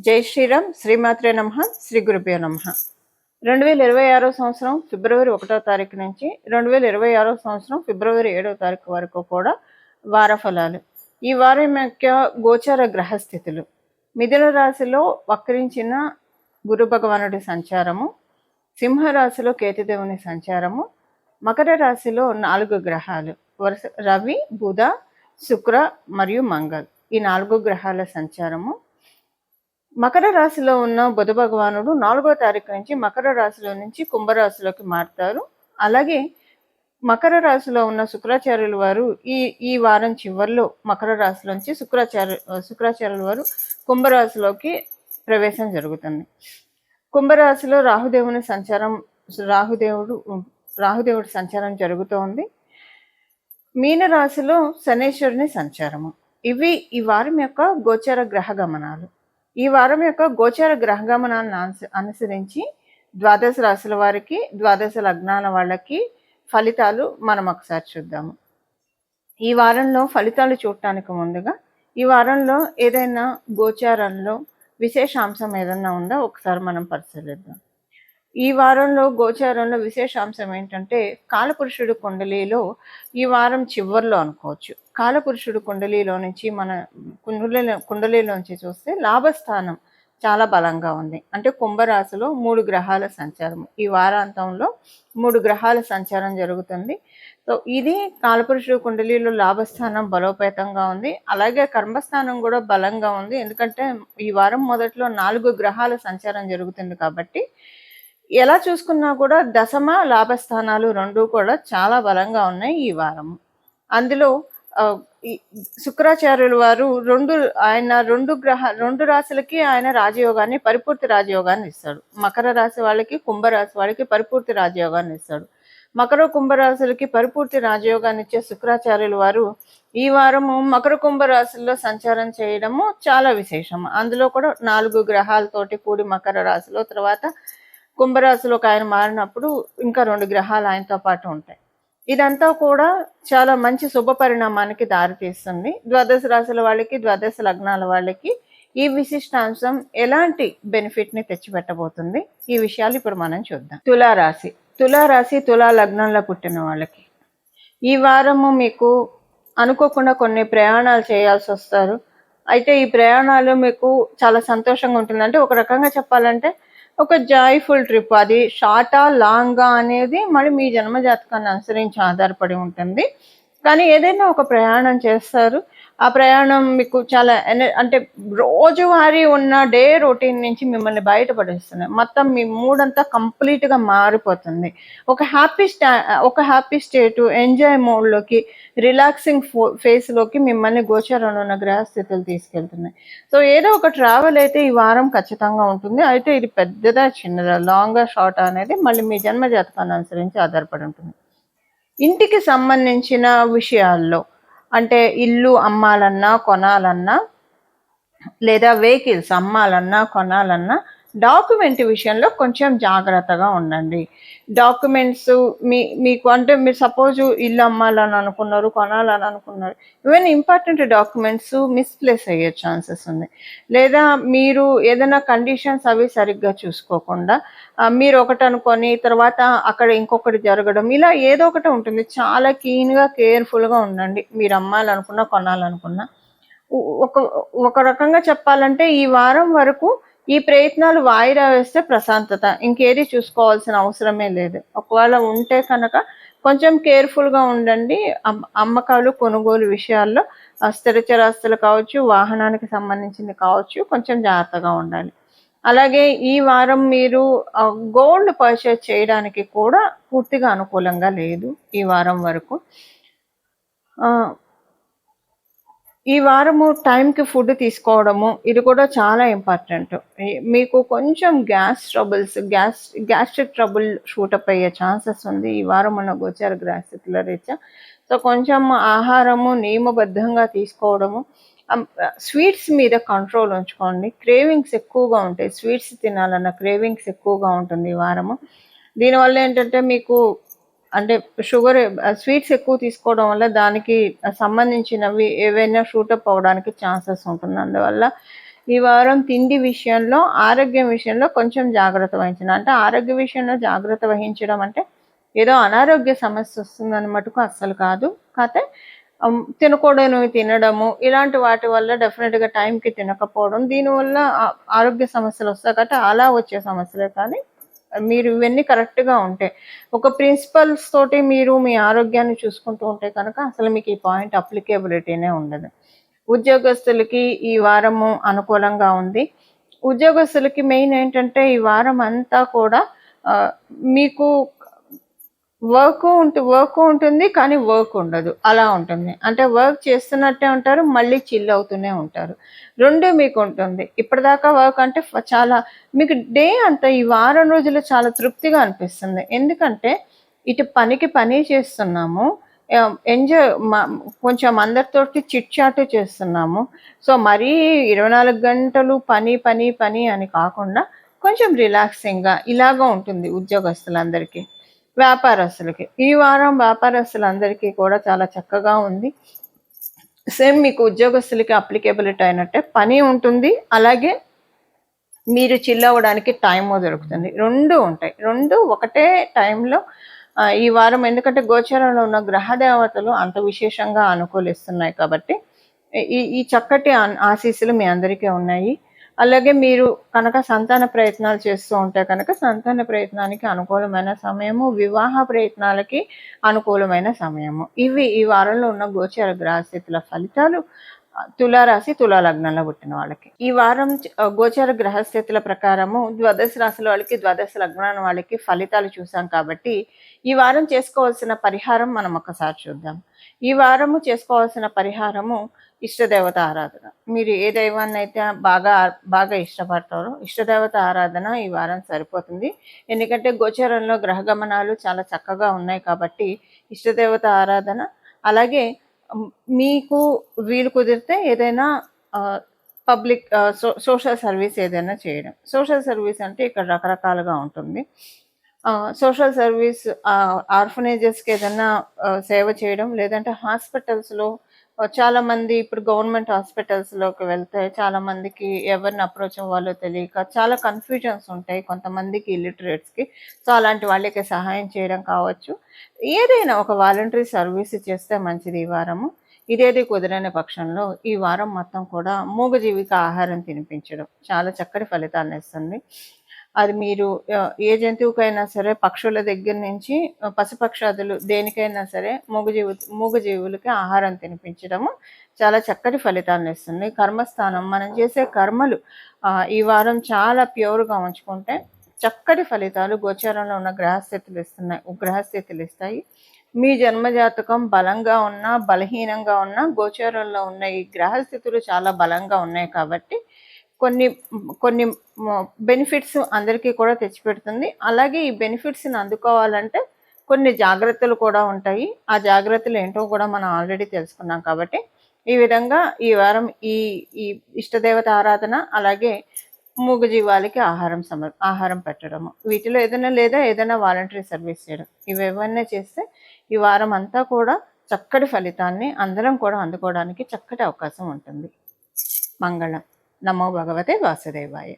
జై శ్రీరామ్. శ్రీమాత్రే నమః. శ్రీ గురుభ్యో నమః. 2026 సంవత్సరం ఫిబ్రవరి 1వ తారీఖు నుంచి 2026 సంవత్సరం ఫిబ్రవరి 7వ తారీఖు వరకు కూడా వార ఫలాలు. ఈ వారం యొక్క గోచార గ్రహస్థితులు: మిథున రాశిలో వక్రించిన గురు భగవానుడి సంచారము, సింహరాశిలో కేతుదేవుని సంచారము, మకర రాశిలో 4 గ్రహాలు వరుస రవి, బుధ, శుక్ర మరియు మంగళ్, ఈ 4 గ్రహాల సంచారము. మకర రాశిలో ఉన్న బుధ భగవానుడు 4వ తారీఖు నుంచి మకర రాశిలో నుంచి కుంభరాశిలోకి మారుతారు. అలాగే మకర రాశిలో ఉన్న శుక్రాచార్యుల వారు ఈ వారం చివరిలో మకర రాశిలోంచి శుక్రాచార్యుల వారు కుంభరాశిలోకి ప్రవేశం జరుగుతుంది. కుంభరాశిలో రాహుదేవుడి సంచారం జరుగుతోంది. మీన రాశిలో శనేశ్వరుని సంచారము. ఇవి ఈ వారం యొక్క గోచర గ్రహ గమనాలు. ఈ వారం యొక్క గోచర గ్రహ గమనాలను అనుసరించి ద్వాదశ రాశుల వారికి, ద్వాదశ లగ్నాల వాళ్ళకి ఫలితాలు మనం ఒకసారి చూద్దాము. ఈ వారంలో ఫలితాలు చూడటానికి ముందుగా ఈ వారంలో ఏదైనా గోచారంలో విశేషాంశం ఏదైనా ఉందా ఒకసారి మనం పరిశీలిద్దాం. ఈ వారంలో గోచారంలో విశేషాంశం ఏంటంటే, కాలపురుషుడు కుండలిలో ఈ వారం చివరిలో అనుకోవచ్చు. కాలపురుషుడు కుండలిలో నుంచి మన కుండలిలోంచి చూస్తే లాభస్థానం చాలా బలంగా ఉంది. అంటే కుంభరాశిలో 3 గ్రహాల సంచారం, ఈ వారాంతంలో 3 గ్రహాల సంచారం జరుగుతుంది. సో ఇది కాలపురుషుడు కుండలిలో లాభస్థానం బలోపేతంగా ఉంది. అలాగే కర్మస్థానం కూడా బలంగా ఉంది. ఎందుకంటే ఈ వారం మొదట్లో 4 గ్రహాల సంచారం జరుగుతుంది కాబట్టి ఎలా చూసుకున్నా కూడా దశమ లాభస్థానాలు 2 కూడా చాలా బలంగా ఉన్నాయి ఈ వారము. అందులో శుక్రాచార్యుల వారు రెండు రాశులకి ఆయన రాజయోగాన్ని, పరిపూర్తి రాజయోగాన్ని ఇస్తాడు. మకర రాశి వాళ్ళకి, కుంభరాశి వాళ్ళకి పరిపూర్తి రాజయోగాన్ని ఇస్తాడు. మకర కుంభరాశులకి పరిపూర్తి రాజయోగాన్ని ఇచ్చే శుక్రాచార్యుల వారు ఈ వారము మకర కుంభరాశుల్లో సంచారం చేయడము చాలా విశేషం. అందులో కూడా 4 గ్రహాలతోటి కూడి మకర రాశిలో, తర్వాత కుంభరాశిలోకి ఆయన మారినప్పుడు ఇంకా 2 గ్రహాలు ఆయనతో పాటు ఉంటాయి. ఇదంతా కూడా చాలా మంచి శుభ పరిణామానికి దారితీస్తుంది. ద్వాదశ రాశుల వాళ్ళకి, ద్వాదశ లగ్నాల వాళ్ళకి ఈ విశిష్టాంశం ఎలాంటి బెనిఫిట్ని తెచ్చిపెట్టబోతుంది, ఈ విషయాలు ఇప్పుడు మనం చూద్దాం. తులారాశి తులా లగ్నంలో పుట్టిన వాళ్ళకి ఈ వారము మీకు అనుకోకుండా కొన్ని ప్రయాణాలు చేయాల్సి వస్తారు. అయితే ఈ ప్రయాణాలు మీకు చాలా సంతోషంగా ఉంటుంది. అంటే ఒక రకంగా చెప్పాలంటే ఒక జాయ్ఫుల్ ట్రిప్. అది షార్టా లాంగా అనేది మరి మీ జన్మజాతకాన్ని అనుసరించి ఆధారపడి ఉంటుంది. కానీ ఏదైనా ఒక ప్రయాణం చేస్తారు. ఆ ప్రయాణం మీకు చాలా అంటే రోజువారీ ఉన్న డే రొటీన్ నుంచి మిమ్మల్ని బయటపడేస్తుంది. మొత్తం మీ మూడంతా కంప్లీట్గా మారిపోతుంది. ఒక హ్యాపీ స్టేటు, ఎంజాయ్ మోడ్లోకి, రిలాక్సింగ్ ఫేస్లోకి మిమ్మల్ని గోచారంలో ఉన్న గ్రహస్థితులు తీసుకెళ్తున్నాయి. సో ఏదో ఒక ట్రావెల్ అయితే ఈ వారం ఖచ్చితంగా ఉంటుంది. అయితే ఇది పెద్దదా చిన్నదా, లాంగా షార్ట్ అనేది మళ్ళీ మీ జన్మజాతకాన్ని అనుసరించి ఆధారపడి ఉంటుంది. ఇంటికి సంబంధించిన విషయాల్లో అంటే ఇల్లు అమ్మాలన్నా, కొనాలన్నా, లేదా వెహికల్స్ అమ్మాలన్నా, కొనాలన్నా డాక్యుమెంట్ విషయంలో కొంచెం జాగ్రత్తగా ఉండండి. డాక్యుమెంట్స్ మీకు అంటే మీరు సపోజ్ ఇల్లు అమ్మాలని అనుకున్నారు, కొనాలని అనుకున్నారు, ఈవెన్ ఇంపార్టెంట్ డాక్యుమెంట్స్ మిస్ప్లేస్ అయ్యే ఛాన్సెస్ ఉంది. లేదా మీరు ఏదైనా కండిషన్స్ అవి సరిగ్గా చూసుకోకుండా మీరు ఒకటి అనుకొని తర్వాత అక్కడ ఇంకొకటి జరగడం, ఇలా ఏదో ఒకటి ఉంటుంది. చాలా క్లీన్గా, కేర్ఫుల్గా ఉండండి మీరు అమ్మాలనుకున్నా, కొనాలనుకున్నా. ఒక రకంగా చెప్పాలంటే ఈ వారం వరకు ఈ ప్రయత్నాలు వాయిదా వేస్తే ప్రశాంతత, ఇంకేది చూసుకోవాల్సిన అవసరమే లేదు. ఒకవేళ ఉంటే కనుక కొంచెం కేర్ఫుల్గా ఉండండి. అమ్మకాలు, కొనుగోలు విషయాల్లో స్థిరచరాస్తులు కావచ్చు, వాహనానికి సంబంధించింది కావచ్చు, కొంచెం జాగ్రత్తగా ఉండాలి. అలాగే ఈ వారం మీరు గోల్డ్ పర్చేజ్ చేయడానికి కూడా పూర్తిగా అనుకూలంగా లేదు ఈ వారం వరకు. ఈ వారము టైంకి ఫుడ్ తీసుకోవడము ఇది కూడా చాలా ఇంపార్టెంట్. మీకు కొంచెం గ్యాస్ట్రిక్ ట్రబుల్ షూటప్ అయ్యే ఛాన్సెస్ ఉంది ఈ వారం ఉన్న గోచార గ్రహస్థితుల రీత్యా. సో కొంచెం ఆహారము నియమబద్ధంగా తీసుకోవడము, స్వీట్స్ మీద కంట్రోల్ ఉంచుకోండి. క్రేవింగ్స్ ఎక్కువగా ఉంటాయి, స్వీట్స్ తినాలన్న క్రేవింగ్స్ ఎక్కువగా ఉంటుంది ఈ వారము. దీనివల్ల ఏంటంటే మీకు అంటే స్వీట్స్ ఎక్కువ తీసుకోవడం వల్ల దానికి సంబంధించినవి ఏవైనా షూటప్ అవ్వడానికి ఛాన్సెస్ ఉంటుంది. అందువల్ల ఈ వారం తిండి విషయంలో, ఆరోగ్యం విషయంలో కొంచెం జాగ్రత్త వహించండి. అంటే ఆరోగ్య విషయంలో జాగ్రత్త వహించడం అంటే ఏదో అనారోగ్య సమస్య వస్తుందని మటుకు అస్సలు కాదు. కాతే తినకూడనివి తినడము, ఇలాంటి వాటి వల్ల డెఫినిట్‌గా టైంకి తినకపోవడం, దీనివల్ల ఆరోగ్య సమస్యలొస్తాయి కాబట్టి అలా వచ్చే సమస్యలే కానీ, మీరు ఇవన్నీ కరెక్ట్‌గా ఉంటే, ఒక ప్రిన్సిపల్స్ తోటి మీరు మీ ఆరోగ్యాన్ని చూసుకుంటూ ఉంటే కనుక అసలు మీకు ఈ పాయింట్ అప్లికేబిలిటీనే ఉండదు. ఉద్యోగస్తులకి ఈ వారము అనుకూలంగా ఉంది. ఉద్యోగస్తులకి మెయిన్ ఏంటంటే ఈ వారం అంతా కూడా మీకు వర్క్ ఉంటుంది. కానీ వర్క్ ఉండదు. అలా ఉంటుంది. అంటే వర్క్ చేస్తున్నట్టే ఉంటారు. మళ్ళీ చిల్ అవుతూనే ఉంటారు. 2 మీకు ఉంటుంది. ఇప్పటిదాకా వర్క్ అంటే చాలా మీకు డే అంతా ఈ వారం రోజులు చాలా తృప్తిగా అనిపిస్తుంది. ఎందుకంటే ఇటు పనికి పని చేస్తున్నాము. ఎంజాయ్ కొంచెం అందరితోటి చిట్ చాట్ చేస్తున్నాము. సో, మరీ 24 గంటలు పని, పని, పని అని కాకుండా కొంచెం రిలాక్సింగ్‌గా ఇలాగ ఉంటుంది ఉద్యోగస్తులందరికీ. వ్యాపారస్తులకి. ఈ వారం వ్యాపారస్తులందరికీ కూడా చాలా చక్కగా ఉంది. సేమ్ మీకు ఉద్యోగస్తులకి అప్లికేబిలిటీ అయినట్టే పని ఉంటుంది. అలాగే మీరు చిల్ అవ్వడానికి టైము దొరుకుతుంది. 2 ఉంటాయి. 2 ఒకటే టైంలో ఈ వారం ఎందుకంటే గోచరంలో ఉన్న గ్రహ దేవతలు అంత విశేషంగా అనుకూలిస్తున్నాయి కాబట్టి ఈ చక్కటి ఆశీస్సులు మీ అందరికీ ఉన్నాయి. అలాగే మీరు కనుక సంతాన ప్రయత్నాలు చేస్తూ ఉంటే కనుక సంతాన ప్రయత్నానికి అనుకూలమైన సమయము, వివాహ ప్రయత్నాలకి అనుకూలమైన సమయము. ఇవి ఈ వారంలో ఉన్న గోచర గ్రహస్థితుల ఫలితాలు తులారాశి, తులా లగ్నంలో పుట్టిన వాళ్ళకి. ఈ వారం గోచర గ్రహస్థితుల ప్రకారము ద్వాదశ రాశుల వాళ్ళకి, ద్వాదశ లగ్నాల వాళ్ళకి ఫలితాలు చూసాం కాబట్టి ఈ వారం చేసుకోవాల్సిన పరిహారం మనం ఒకసారి చూద్దాం. ఈ వారము చేసుకోవాల్సిన పరిహారము ఇష్టదేవత ఆరాధన. మీరు ఏ దైవాన్ని అయితే బాగా ఇష్టపడతారో ఇష్టదేవత ఆరాధన ఈ వారం సరిపోతుంది. ఎందుకంటే గోచరంలో గ్రహ గమనాలు చాలా చక్కగా ఉన్నాయి కాబట్టి ఇష్టదేవత ఆరాధన, అలాగే మీకు వీలు కుదిరితే ఏదైనా పబ్లిక్ సోషల్ సర్వీస్ ఏదైనా చేయడం. సోషల్ సర్వీస్ అంటే ఇక్కడ రకరకాలుగా ఉంటుంది. సోషల్ సర్వీస్ ఆర్ఫనేజెస్‌కి ఏదైనా సేవ చేయడం, లేదంటే హాస్పిటల్స్‌లో చాలామంది ఇప్పుడు గవర్నమెంట్ హాస్పిటల్స్‌లోకి వెళ్తే చాలామందికి ఎవరిని అప్రోచ్ అవ్వాలో తెలియక చాలా కన్‌ఫ్యూజన్స్ ఉంటాయి కొంతమందికి ఇల్లిటరేట్స్‌కి. సో, అలాంటి వాళ్ళకి సహాయం చేయడం కావచ్చు. ఏదైనా ఒక వాలంటరీ సర్వీస్ చేస్తే మంచిది ఈ వారము. ఇదేది కుదరని పక్షంలో ఈ వారం మొత్తం కూడా మూగజీవికి ఆహారం తినిపించడం చాలా చక్కటి ఫలితాన్నిస్తుంది. అది మీరు ఏ జంతువుకైనా సరే పక్షుల దగ్గర నుంచి పశుపక్షాదులు దేనికైనా సరే మూగజీవులకి ఆహారం తినిపించడము చాలా చక్కటి ఫలితాన్నిస్తుంది. కర్మస్థానం మనం చేసే కర్మలు ఈ వారం చాలా ప్యూర్‌గా ఉంచుకుంటే చక్కటి ఫలితాలు గోచారంలో ఉన్న గ్రహస్థితులు ఇస్తాయి. మీ జన్మజాతకం బలంగా ఉన్నా, బలహీనంగా ఉన్నా గోచారంలో ఉన్న ఈ గ్రహస్థితులు చాలా బలంగా ఉన్నాయి కాబట్టి కొన్ని కొన్ని బెనిఫిట్స్ అందరికీ కూడా తెచ్చిపెడుతుంది. అలాగే ఈ బెనిఫిట్స్‌ని అందుకోవాలంటే కొన్ని జాగ్రత్తలు కూడా ఉంటాయి. ఆ జాగ్రత్తలు ఏంటో కూడా మనం ఆల్రెడీ తెలుసుకున్నాం కాబట్టి ఈ విధంగా ఈ వారం ఈ ఈ ఇష్టదేవత ఆరాధన, అలాగే మూగజీవాలకి ఆహారం పెట్టడము, వీటిలో ఏదైనా వాలంటరీ సర్వీస్ చేయడం, ఇవేవన్నా చేస్తే ఈ వారం అంతా కూడా చక్కటి ఫలితాన్ని అందరం కూడా అందుకోవడానికి చక్కటి అవకాశం ఉంటుంది. మంగళం. నమో భగవతే వాసుదేవాయ.